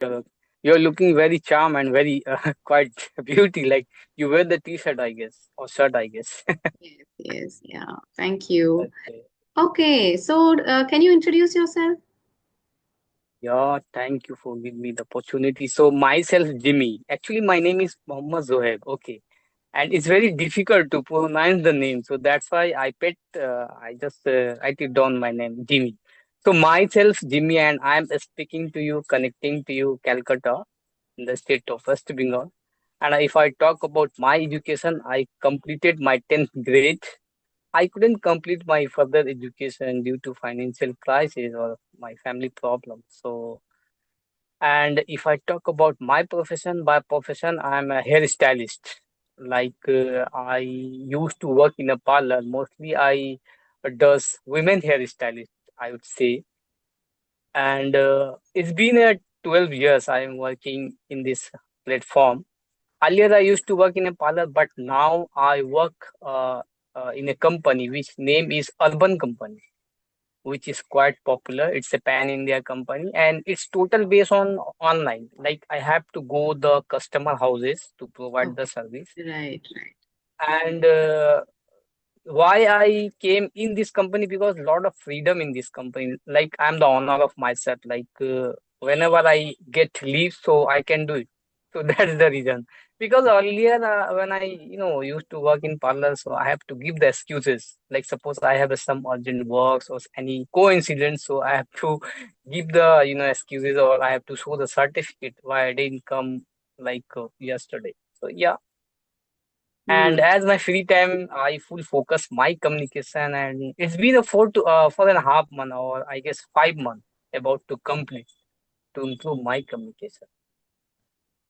You're, you're looking very charm and very quite beauty. Like you wear the t-shirt, I guess, or shirt, I guess. Yes, yes, yeah. Thank you. Okay. Okay, so can you introduce yourself? Yeah, thank you for giving me the opportunity. So myself, Jimmy. Actually, my name is Mohammed Zohaib. Okay, and it's very difficult to pronounce the name, so that's why I just write it down my name, Jimmy. So myself, Jimmy, and I'm speaking to you, connecting to you, Calcutta, in the state of West Bengal. And if I talk about my education, I completed my 10th grade. I couldn't complete my further education due to financial crisis or my family problems. So, and if I talk about my profession, by profession, I'm a hairstylist. I used to work in a parlor. Mostly, I does women hairstylist, I would say. And it's been a 12 years I am working in this platform. Earlier, I used to work in a parlor, but now I work in a company which name is Urban Company, which is quite popular. It's a pan-India company, and it's total based on online. Like I have to go the customer houses to provide the Okay, service, right, right. and why I came in this company because a lot of freedom in this company. Like I'm the owner of myself. Whenever I get leave, so I can do it. So that's the reason. Because earlier when I used to work in parlor, so I have to give the excuses. Like suppose I have some urgent works or any coincidence, so I have to give the excuses or I have to show the certificate why I didn't come yesterday. So yeah, Hmm. and as my free time, I full focus my communication, and it's been a 4.5 month, or I guess 5 months, about to complete to improve my communication.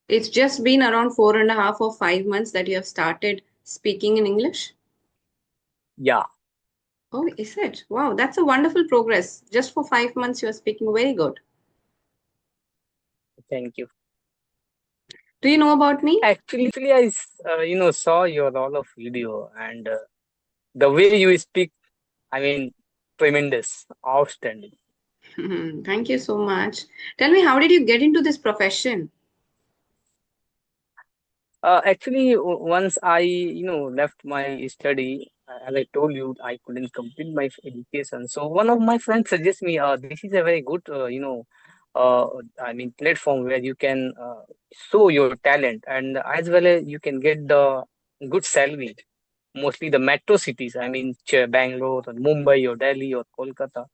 It's just been around 4.5 or 5 months that you have started speaking in English. Yeah, Oh, is it? Wow, that's a wonderful progress. Just for 5 months, you are speaking very good. thank you. Do you know about me? Actually, saw your all of video, and the way you speak, I mean, tremendous, outstanding. Thank you so much. Tell me, how did you get into this profession? Once I, left my study, as I told you, I couldn't complete my education. So one of my friends suggests me, this is a very good, uh, platform where you can show your talent, and as well as you can get the good salary. Mostly the metro cities, Bangalore or Mumbai or Delhi or Kolkata.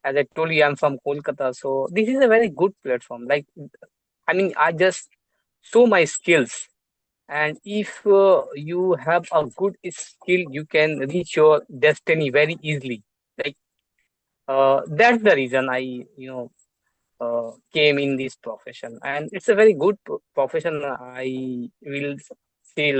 As I told you, I'm from Kolkata, so this is a very good platform. I just show my skills, and if you have a good skill, you can reach your destiny very easily. Like that's the reason I came in this profession, and it's a very good profession. I will say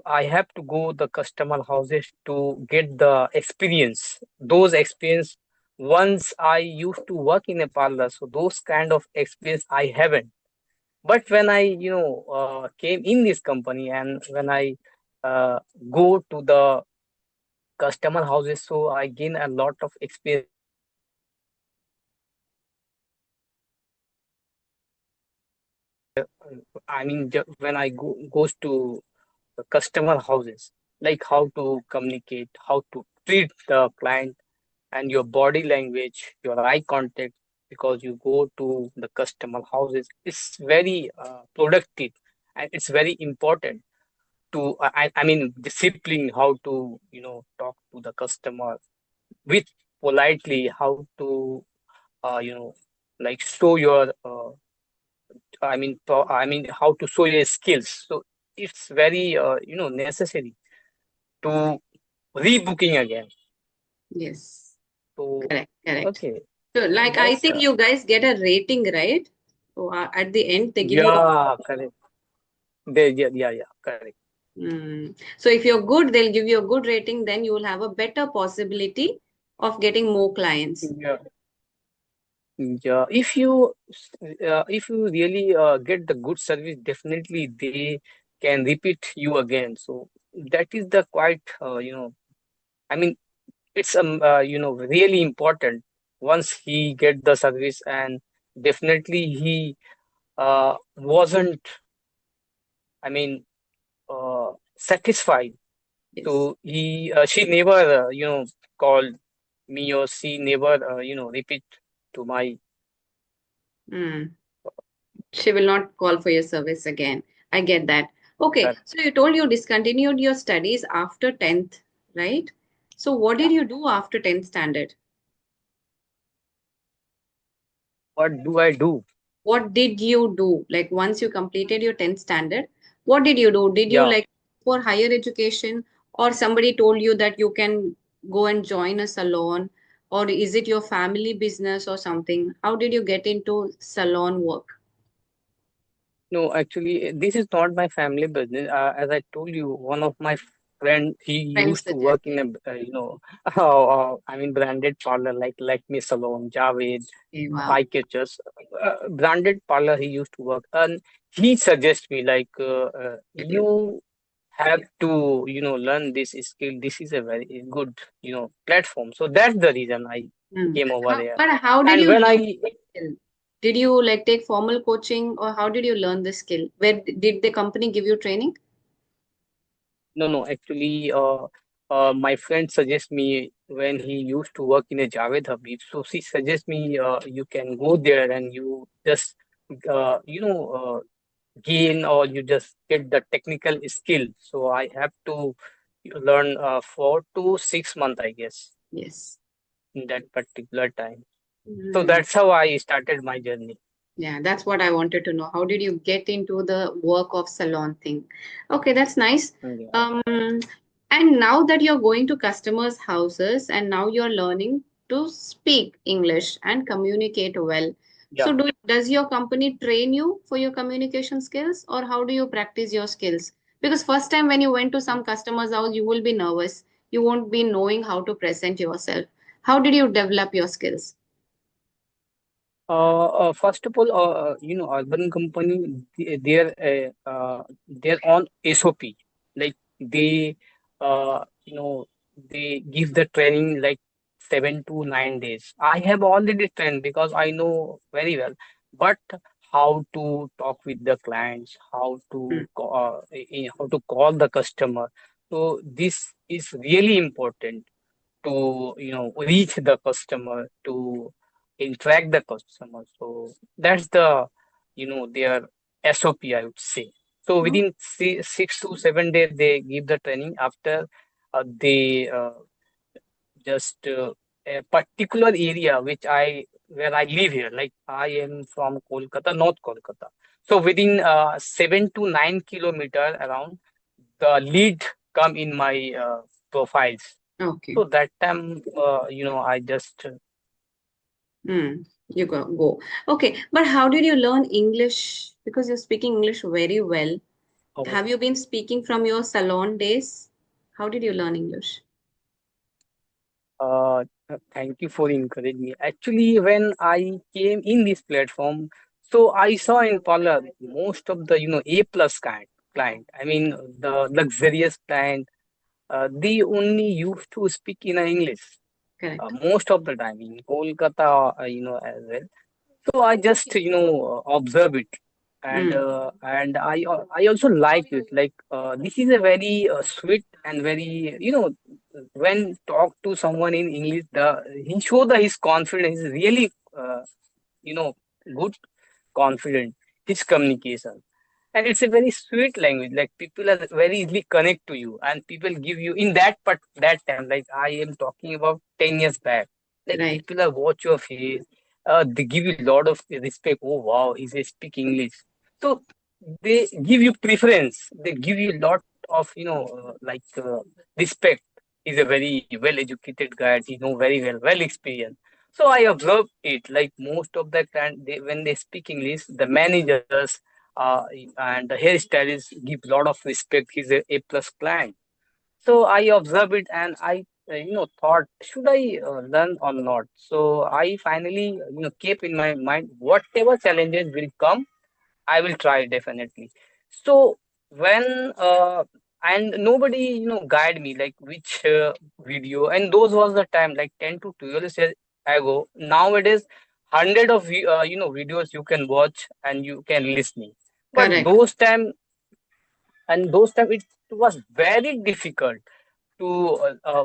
I have to go the customer houses to get the experience. Those experience once I used to work in a parlor, so those kind of experience I haven't. But when I, came in this company, and when I uh, go to the customer houses, so I gain a lot of experience. When I goes to the customer houses, like how to communicate, how to treat the client, and your body language, your eye contact, because you go to the customer houses, it's very productive, and it's very important to discipline, how to talk to the customer with politely, how to show your how to show your skills. So it's very necessary to rebooking again. Yes, So correct, correct. okay, So, like, I that's think you guys get a rating, right? So, at the end, they give you a. yeah, correct. Yeah, correct. So, if you're good, they'll give you a good rating. Then you will have a better possibility of getting more clients. Yeah. Yeah, if you really get the good service, definitely they can repeat you again. So that is the quite I mean it's really important once he get the service, and definitely he wasn't, I mean, satisfied. Yes. So she never, called me, or she never, repeat to my. Mm. She will not call for your service again. I get that. Okay, Correct. so you told you discontinued your studies after 10th, right? So what Yeah. did you do after 10th standard? What do I do? What did you do? Like once you completed your 10th standard, what did you do? Did you Yeah. like for higher education, or somebody told you that you can go and join a salon, or is it your family business or something? How did you get into salon work? No, actually, this is not my family business. As I told you, one of my friend, he Friends used to suggest. work in a, I mean, branded parlor like me Salon, Javed, Okay, wow. eye catchers, branded parlor. He used to work, and he suggests me like, Get you. you have to, learn this skill. This is a very good, platform. So that's the reason I Hmm. came over there. But how did And you when learn I the skill? Did you like take formal coaching, or how did you learn the skill? Where did the company give you training? No, no, actually, my friend suggests me when he used to work in a Javed Habib. So she suggests me, you can go there and you just, gain, or you just get the technical skill. So I have to learn 4 to 6 months, I guess, Yes. in that particular time. So Hmm. that's how I started my journey. Yeah, that's what I wanted to know. How did you get into the work of salon thing? Okay, that's nice. Yeah, Um, and now that you're going to customers' houses and now you're learning to speak English and communicate well. yeah. So does your company train you for your communication skills, or how do you practice your skills? Because first time when you went to some customer's house, you will be nervous. You won't be knowing how to present yourself. How did you develop your skills? First of all, urban company, their own SOP, like they, they give the training like 7 to 9 days. I have already trained because I know very well, but how to talk with the clients, how to call the customer. So this is really important to reach the customer, to interact the customer. So that's the their SOP, I would say. So Hmm? within 6 to 7 days they give the training. After they just a particular area which I where I live here, like I am from Kolkata, North Kolkata. So within 7 to 9 kilometer around, the lead come in my profiles. Okay. So that time, I just Hmm. You go. Okay, but how did you learn English? Because you're speaking English very well. oh, Have you been speaking from your salon days? How did you learn English? thank you for encouraging me. Actually, when I came in this platform, so I saw in parlor most of the A plus client. I mean the luxurious client. They only used to speak in English Correct. most of the time in Kolkata, as well. So I just observe it, Hmm. and I also like it. Like this is a very sweet and very when talk to someone in English, the he show the his confidence is really you know good confident, his communication, and it's a very sweet language. Like people are very easily connect to you, and people give you in that time. Like I am talking about 10 years back. Like Right. people are watch your face, they give you a lot of respect. Oh wow, he's a speak English. So they give you preference. They give you a lot of respect. He's a very well educated guy. He know very well experienced. So I observe it. Like most of the time, when they speak English, the managers uh, and the hairstylist give a lot of respect. He's a plus client. So I observed it and I, thought, should I learn or not? So I finally, kept in my mind whatever challenges will come, I will try definitely. So when and nobody guide me like which video, and those was the time like 10 to 12 years ago. Nowadays hundred of videos you can watch and you can listening. But Correct. those time it was very difficult to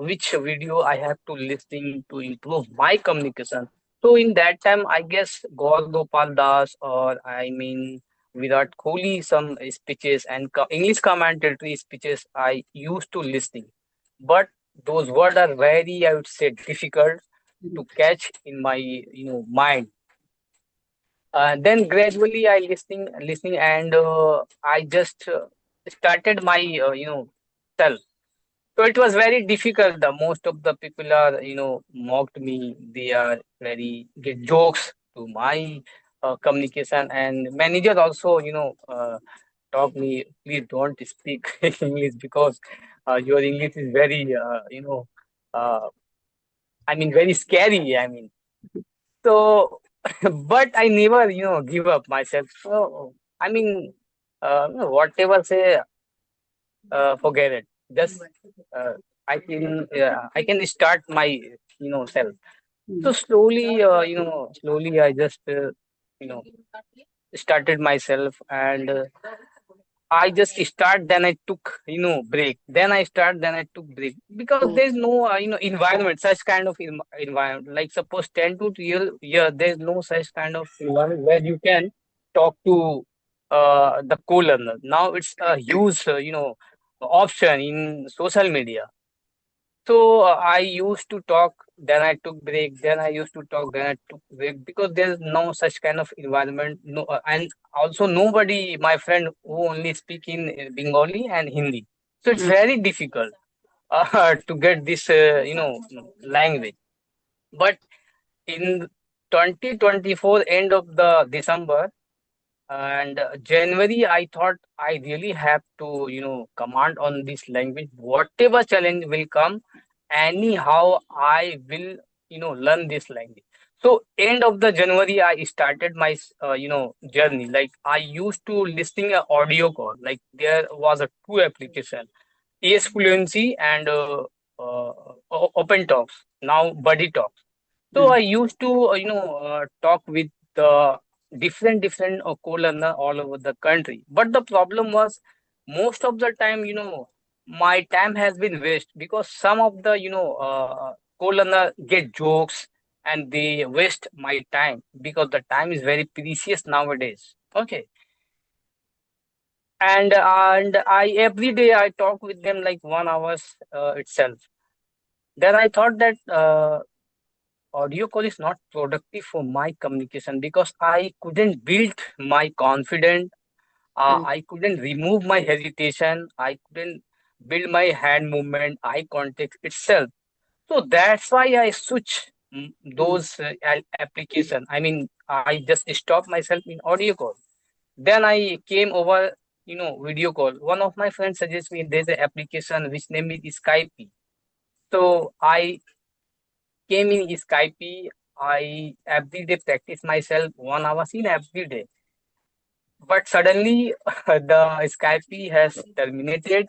which video I have to listening to improve my communication. So in that time, I guess Gaur Gopal Das, or I mean Virat Kohli, some speeches and English commentary speeches I used to listening. But those words are very, I would say, difficult to catch in my mind. Then gradually I listening, and I just started my self. So it was very difficult. The most of the people are, mocked me. They are very get jokes to my communication, and manager also, talk me. Please don't speak English because your English is very, uh, I mean, very scary. I mean, so, but I never, give up myself. So, I mean, whatever say, forget it. Just uh, I can start my self. So Mm. slowly, slowly I just you know started myself, and I just start. Then I took break. Then I start. Then I took break because Oh. there's no environment, such kind of environment. Like suppose 10 to 12 year, there's no such kind of environment where you can talk to the co-learner. Now it's a huge option in social media. So I used to talk, then I took break, then I used to talk, then I took break because there's no such kind of environment. No, and also nobody, my friend, who only speak in Bengali and Hindi. So it's Mm. very difficult to get this, language. But in 2024, end of the December, and January, I thought I really have to, command on this language. Whatever challenge will come, anyhow, I will, learn this language. So end of the January, I started my, journey. Like I used to listening a audio call. Like there was a two application, ES Fluency and Open Talks. Now Buddy Talks. So Mm. I used to, talk with the different co-learner all over the country. But the problem was most of the time, my time has been waste because some of the, co-learner get jokes and they waste my time because the time is very precious nowadays. Okay. And I every day I talk with them like 1 hours itself. Then I thought that audio call is not productive for my communication because I couldn't build my confidence. Mm. I couldn't remove my hesitation. I couldn't build my hand movement, eye contact itself. So that's why I switch Mm. those application. I mean, I just stopped myself in audio call. Then I came over, video call. One of my friends suggests me there's an application which name is Skype. So I came in Skype. I every day practice myself 1 hour in every day. But suddenly the Skype has terminated.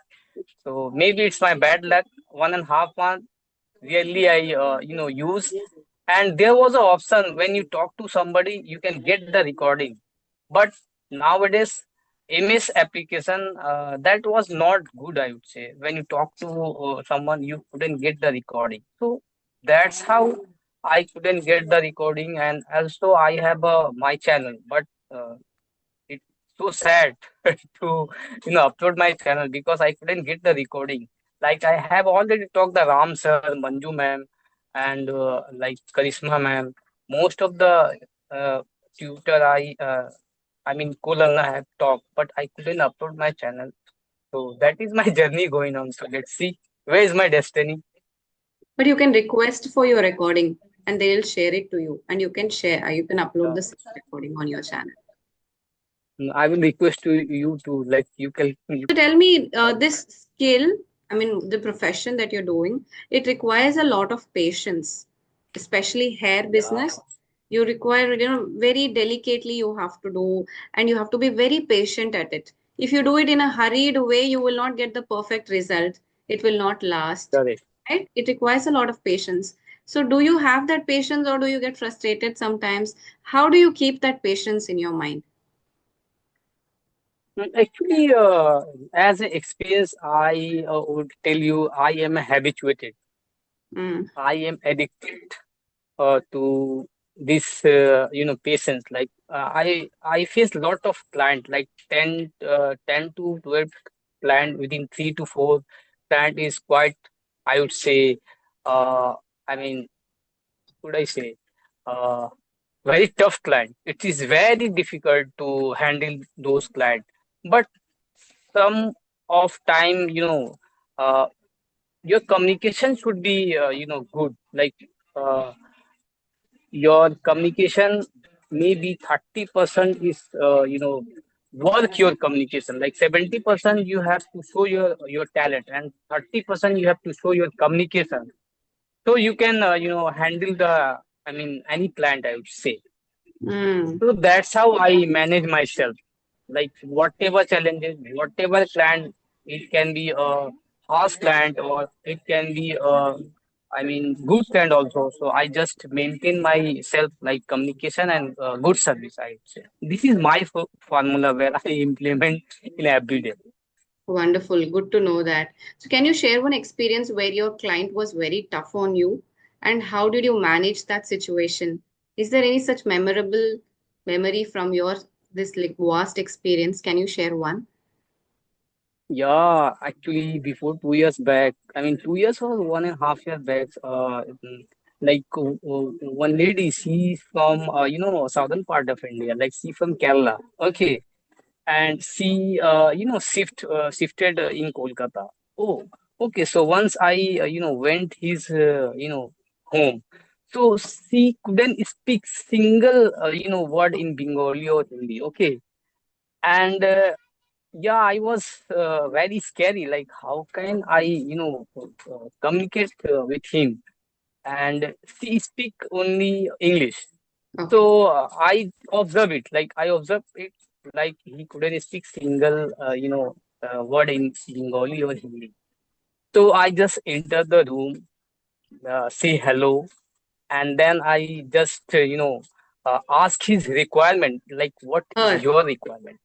So maybe it's my bad luck. 1.5 month really I use. And there was an option when you talk to somebody, you can get the recording. But nowadays, MS application that was not good. I would say when you talk to someone, you couldn't get the recording. So that's how I couldn't get the recording. And also I have my channel, but it's so sad to upload my channel because I couldn't get the recording. Like I have already talked the Ram sir, Manju ma'am, and like Karishma ma'am. Most of the tutor I mean Kolang I have talked, but I couldn't upload my channel. So that is my journey going on. So let's see where is my destiny. But you can request for your recording and they'll share it to you. And you can share, you can upload Uh, the same recording on your channel. I will request to you to like you So tell me, can. this skill, I mean, the profession that you're doing, it requires a lot of patience, especially hair Yeah, business. You require, very delicately you have to do, and you have to be very patient at it. If you do it in a hurried way, you will not get the perfect result. It will not last, correct. right? It requires a lot of patience. So do you have that patience or do you get frustrated sometimes? How do you keep that patience in your mind? Actually, as an experience, I would tell you, I am habituated. Mm, I am addicted to this, patients. Like I face lot of client, like 10 to 12 client within 3 to 4 client is quite, I would say, uh, I mean, would I say, uh, very tough client. It is very difficult to handle those clients. But some of time, uh, your communication should be, good. Like, uh, your communication maybe 30% is, work your communication. Like 70% you have to show your talent, and 30% you have to show your communication. So you can, handle the, I mean, any client, I would say. mm. So that's how I manage myself. Like whatever challenges, whatever client, it can be a harsh client or it can be a, I mean, good client also. So I just maintain myself like communication and good service, I would say. This is my formula where I implement in every day. Wonderful. Good to know that. So, can you share one experience where your client was very tough on you and how did you manage that situation? Is there any such memorable memory from your this like vast experience? Can you share one? Yeah, actually, before 2 years back, I mean, 2 years or 1.5 years back, like one lady, she's from, southern part of India, like she from Kerala. Okay, and she, shifted in Kolkata. Oh, okay. So once I, went his, home. So she couldn't speak single, word in Bengali or Hindi. Okay, and yeah, I was very scary. Like, how can I, communicate with him? And he speak only English. Okay. So I observe it. Like, I observe it. Like, he couldn't speak single, word in Bengali or Hindi. So I just enter the room, say hello, and then I just, ask his requirement. Like, what is Her, your requirement?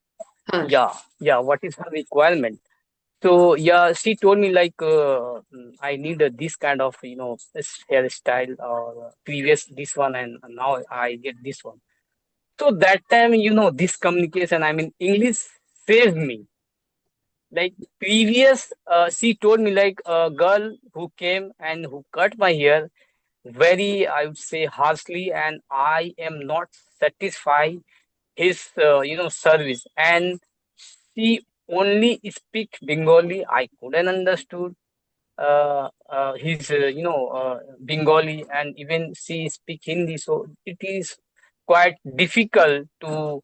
her. Yeah, yeah. What is her requirement? So yeah, she told me like, I need this kind of, hairstyle or previous this one, and now I get this one. So that time, this communication, I mean, English saved me. Like previous, she told me like a girl who came and who cut my hair very, I would say, harshly, and I am not satisfied his, service, and she only speak Bengali. I couldn't understood his, Bengali, and even she speak Hindi. So it is quite difficult to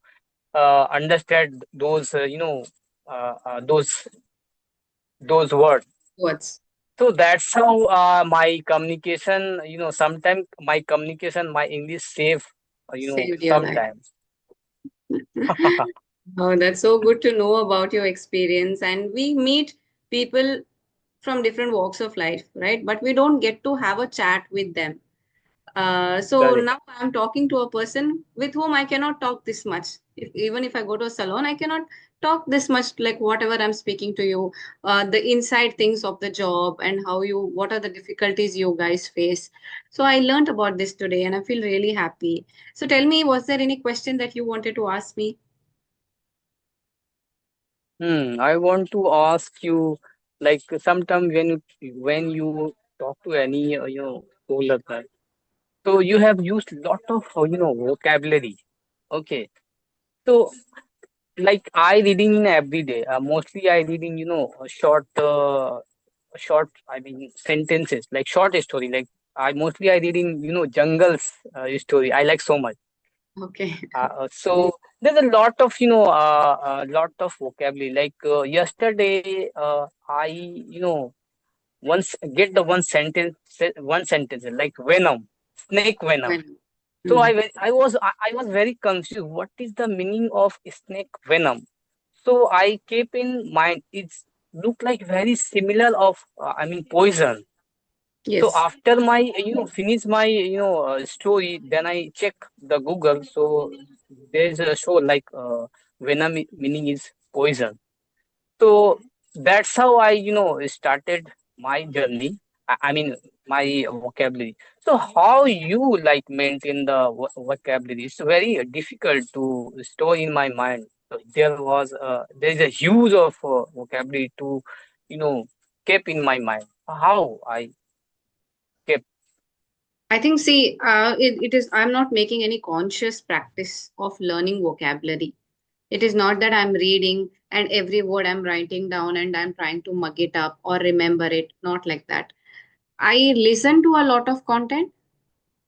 understand those, those words. Words So that's how my communication, sometimes my communication, my English save, saved your life. sometimes. Oh, that's so good to know about your experience. And we meet people from different walks of life, right? But we don't get to have a chat with them. So Correct. now I'm talking to a person with whom I cannot talk this much. Even if I go to a salon, I cannot talk this much, like whatever I'm speaking to you, the inside things of the job and what are the difficulties you guys face. So I learned about this today and I feel really happy. So tell me, was there any question that you wanted to ask me? I want to ask you, like, sometime when you talk to any, coworker, so you have used lot of, vocabulary. Okay, so like I reading in every day. Mostly I reading, short. I mean sentences, like short story. Like I reading, jungles story. I like so much. Okay. So there's a lot of, lot of vocabulary. Like yesterday, I, once get the one sentence like venom, snake venom. When, So mm, I was very confused. What is the meaning of snake venom? So I kept in mind it's look like very similar of, I mean, poison. So Yes. after my finish my story, then I check the Google. So there's a show like venom meaning is poison. So that's how I started my journey. I mean my vocabulary. So how you like maintain the vocabulary? It's very difficult to store in my mind. So there's a huge of vocabulary to you know keep in my mind. How I kept. I think, see, it is, I'm not making any conscious practice of learning vocabulary. It is not that I'm reading and every word I'm writing down and I'm trying to mug it up or remember it. Not like that. I listen to a lot of content,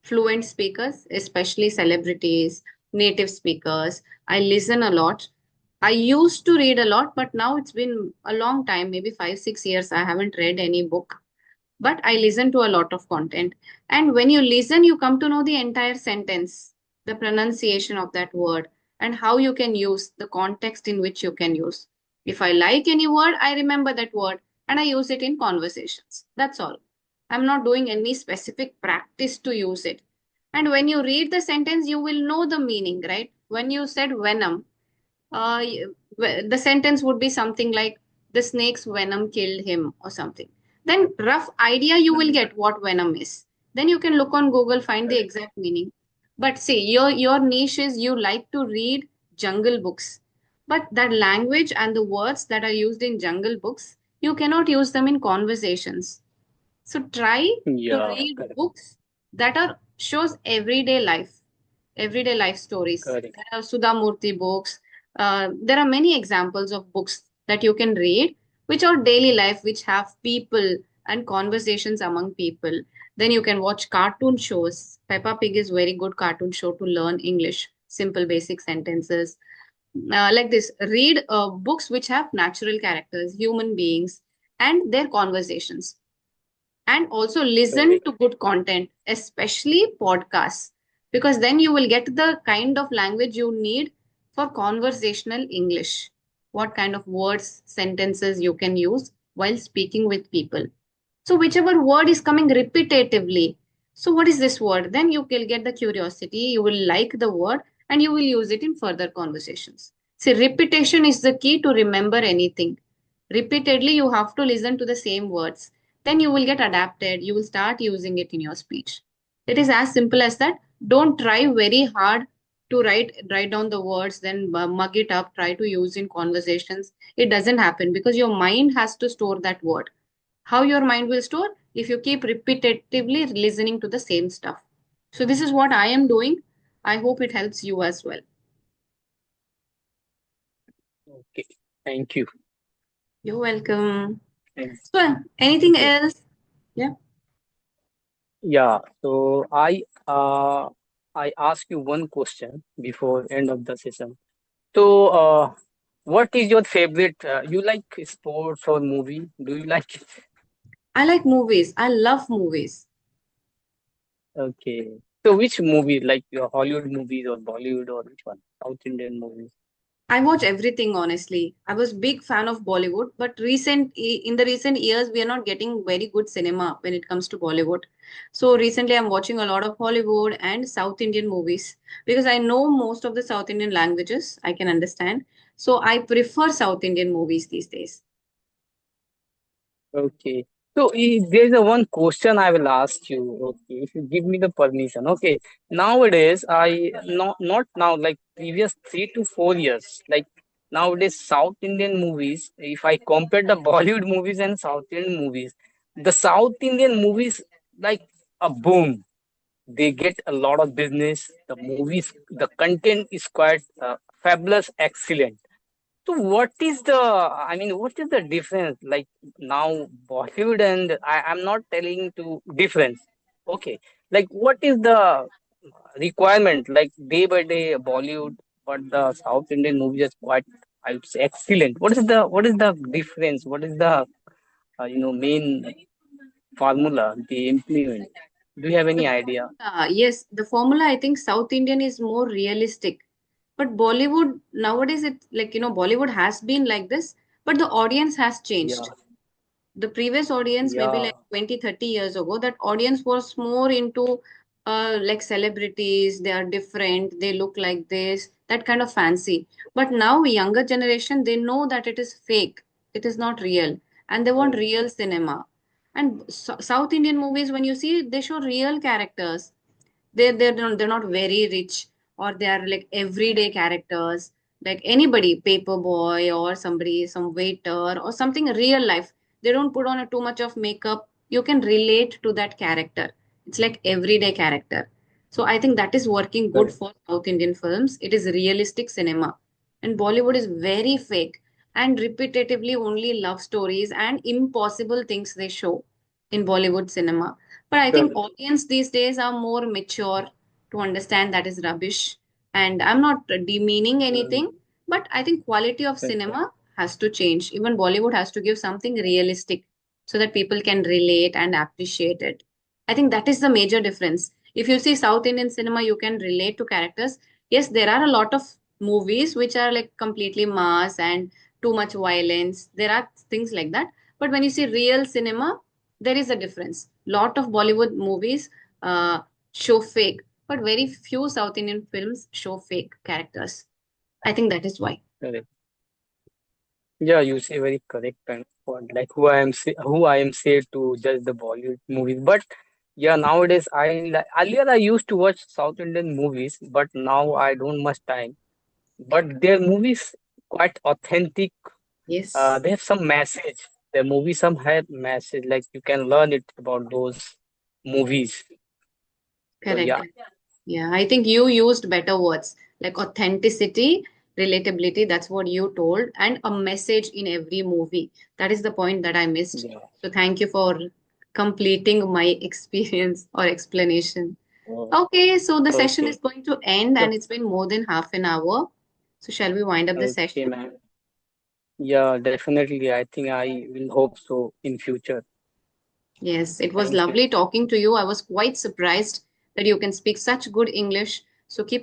fluent speakers, especially celebrities, native speakers. I listen a lot. I used to read a lot, but now it's been a long time, maybe 5, 6 years. I haven't read any book, but I listen to a lot of content. And when you listen, you come to know the entire sentence, the pronunciation of that word, and how you can use the context in which you can use. If I like any word, I remember that word and I use it in conversations. That's all. I'm not doing any specific practice to use it. And when you read the sentence, you will know the meaning, right? When you said venom, uh, the sentence would be something like the snake's venom killed him or something. Then rough idea you will get what venom is. Then you can look on Google, find the exact meaning. But see, your niche is you like to read jungle books, but that language and the words that are used in jungle books, you cannot use them in conversations. So try to Yeah, read correct, books that are shows everyday life stories. correct. There are Sudha Murthy books. There are many examples of books that you can read, which are daily life, which have people and conversations among people. Then you can watch cartoon shows. Peppa Pig is very good cartoon show to learn English, simple basic sentences. Like this, read books which have natural characters, human beings, and their conversations, and also listen Correct. to good content, especially podcasts, because then you will get the kind of language you need for conversational English. What kind of words, sentences you can use while speaking with people. So, whichever word is coming repetitively, so what is this word? Then you will get the curiosity, you will like the word, and you will use it in further conversations. See, repetition is the key to remember anything. Repeatedly, you have to listen to the same words. Then you will get adapted. You will start using it in your speech. It is as simple as that. Don't try very hard to write down the words, then mug it up, try to use in conversations. It doesn't happen because your mind has to store that word. How your mind will store? If you keep repetitively listening to the same stuff. So this is what I am doing. I hope it helps you as well. Okay. Thank you. You're welcome. Thanks. So anything Okay. else? Yeah. Yeah. So I ask you one question before end of the session. So what is your favorite? You like sports or movie? Do you like it? I like movies. I love movies. Okay. So which movie? Like your Hollywood movies or Bollywood or which one? South Indian movies. I watch everything honestly. I was big fan of Bollywood, but in the recent years we are not getting very good cinema when it comes to Bollywood. So recently I'm watching a lot of Hollywood and South Indian movies because I know most of the South Indian languages I can understand. So I prefer South Indian movies these days. Okay. So there's a one question I will ask you. Okay, if you give me the permission. Okay. Nowadays, I not now like previous 3 to 4 years. Like nowadays, South Indian movies. If I compare the Bollywood movies and South Indian movies, the South Indian movies like a boom. They get a lot of business. The movies, the content is quite fabulous, excellent. So what is what is the difference like now Bollywood and I'm not telling to difference. Okay. Like what is the requirement like day by day Bollywood but the South Indian movies is quite I would say excellent. What is the difference? What is the main formula they implement? Do you have The any idea? formula, yes, the formula, I think South Indian is more realistic. But Bollywood nowadays, it's like, Bollywood has been like this, but the audience has Yeah. changed. The previous audience, maybe Yeah. like 20, 30 years ago, that audience was more into like celebrities, they are different, they look like this, that kind of fancy. But now, younger generation, they know that it is fake, it is not real, and they want Correct. real cinema. And South Indian movies, when you see, they show real characters. They're not very rich, or they are like everyday characters, like anybody, paper boy or somebody, some waiter or something real life. They don't put on a too much of makeup. You can relate to that character. It's like everyday character. So I think that is working good Correct. for South Indian films. It is realistic cinema. And Bollywood is very fake and repetitively only love stories and impossible things they show in Bollywood cinema. But I think Correct. audience these days are more mature to understand that is rubbish. And I'm not demeaning Mm, anything, but I think quality of correct. cinema has to change. Even Bollywood has to give something realistic so that people can relate and appreciate it. I think that is the major difference. If you see South Indian cinema, you can relate to characters. Yes, there are a lot of movies which are like completely mass and too much violence. There are things like that. But when you see real cinema, there is a difference. Lot of Bollywood movies show fake, but very few South Indian films show fake characters. I think that is why. Correct. Yeah, you say very correct kind of point. Like who I am said to judge the Bollywood movies. But yeah, nowadays earlier I used to watch South Indian movies, but now I don't much time. But their movies quite authentic. Yes, They have some message. The movie some have message, like you can learn it about those movies. So correct. yeah, Yeah, I think you used better words like authenticity, relatability. That's what you told, and a message in every movie. That is the point that I missed. yeah. So thank you for completing my experience or explanation. Oh, Okay, so the session is okay. going to end So, and it's been more than half an hour. So shall we wind up the okay, session? ma'am. Yeah, definitely. I think I will hope so in future. Yes, it was Thank you. lovely talking to you. I was quite surprised that you can speak such good English. So keep